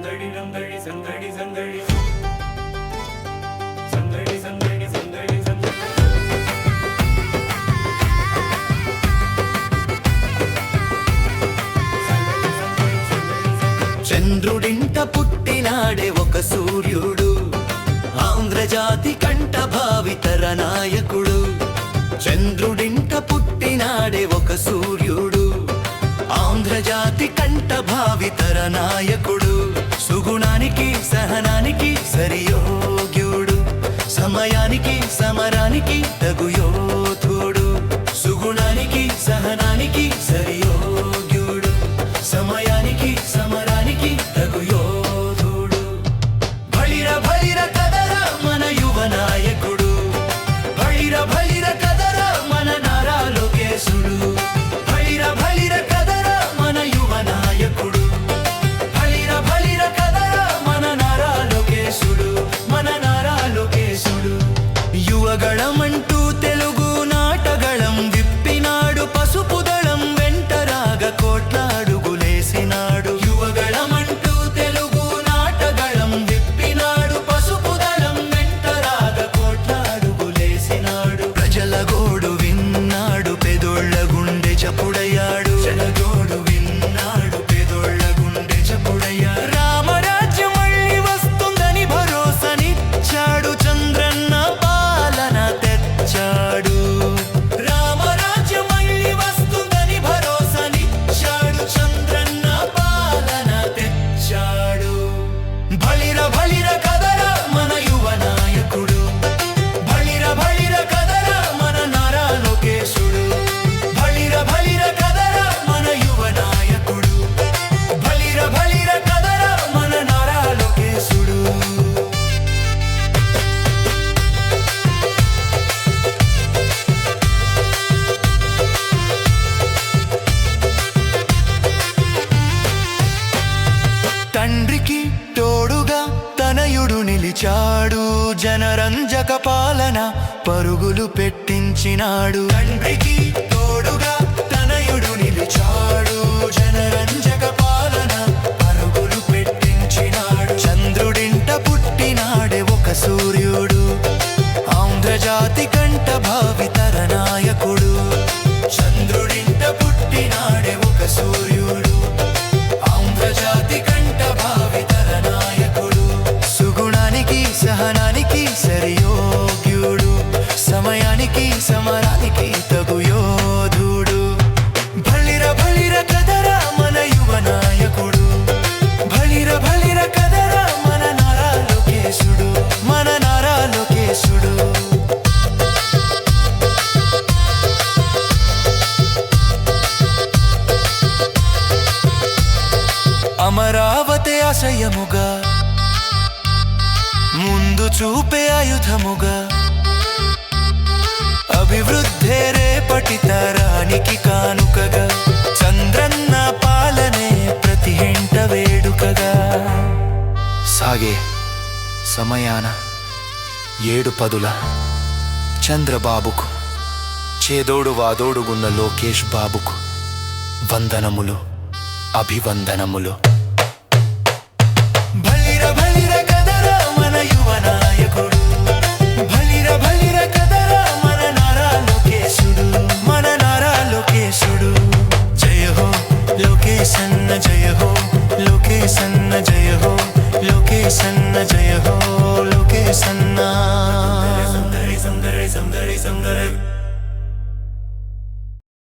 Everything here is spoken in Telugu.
సందడి నందడి సందడి సందడి సందడి సందడి సందడి సందడి చంద్రుడింట పుట్టినాడే ఒక సూర్యుడు, ఆంధ్రజాతి కంట భావితర నాయకుడు. చంద్రుడింట పుట్టినాడే ఒక సూర్యుడు, ఆంధ్రజాతి కంట భావితర నాయకుడు. సుగుణానికి సహనానికి సరియోగ్యుడు, సమయానికి సమరానికి తగు యోధుడు. సుగుణానికి సహనానికి సరియోగ్యుడు, సమయానికి సమరానికి తగు యోధుడు. భళిర భళిర కదరా మన యువ నాయకుడు, భళిర భళిర కదరా మన నారా లోకేశుడు. భళిర భళిర కదరా మన యువ నాయకుడు, భళిర భళిర కదరా మన నారా లోకేశుడు, మన నారా లోకేశుడు. యువగళమంటూ తెలుగు నాటగళం విప్పినాడు, పసుపు దళం వెంటరాగ కోట్లాడుగులేసినాడు. యువగళమంటూ తెలుగు నాటగళం విప్పినాడు, పసుపు దళం వెంటరాగ కోట్లాడుగులేసినాడు. ప్రజల గోడు విన్నాడు, పెదోళ్ళ గుండె చప్పుడయ్యాడు. జనగోడు విన్నాడు, పెదోళ్ళ గుండె చప్పుడయ్యాడు. రామరాజ్యం మళ్ళీ వస్తుందని భరోసానిచ్చాడు, చంద్రన్న పాలన తెచ్చాడు. రామరాజ్యం మళ్ళీ వస్తుందని భరోసానిచ్చాడు, చంద్రన్న పాలన తెచ్చాడు. భళిర భళిర కదరా మన యువ నాయకుడు, భళిర భళిర కదరా మన నారా లోకేశుడు. భళిర భళిర కదరా మన యువ నాయకుడు, భళిర భళిర కదరా మన నారా లోకేశుడు. తండ్రికి తోడుగా తనయుడు నిలిచాడు, జనరంజక పాలన పరుగులు పెట్టించినాడు. తండ్రికి తోడుగా తనయుడు నిలిచాడు, జనరంజక పాలన పరుగులు పెట్టించినాడు. చంద్రుడింట పుట్టినాడే ఒక సూర్యుడు, ఆంధ్రజాతి కంట భావితర నాయకుడు. చంద్రుడింట పుట్టినాడే ఒక సూర్యుడు, ఆంధ్రజాతి కంట భావితర నాయకుడు. సుగుణానికి సహనానికి సరియోగ్యుడు, సమయానికి సమరానికి తగు యోధుడు. భళిర భళిర కదరా మన యువ నాయకుడు, భళిర భళిర కదరా మన నారా లోకేశుడు, మన నారా లోకేశుడు. అమరావతి ఆశయముగా, ముందు చూపే ఆయుధముగా, అభివృద్ధే రేపటి తరానికి కానుకగా, చంద్రన్న పాలనే ప్రతి ఇంట వేడుకగా. సాగే సమయాన 7 పదుల చంద్రబాబుకు, చేదోడు వాదోడుగున్న లోకేష్ బాబుకు వందనములు, అభివందనములు. భళిర భళిర కదరా మన యువ నాయకుడు, భళిర భళిర కదరా మన నారా లోకేశుడు, మన నారా లోకేశుడు. జయ హో లోకేశన్న జయ హో, లోకేశన్న జయ హో, లోకేశన్న జయ హో, లోకేశన్న. సందడి సందడి సందడి సందడి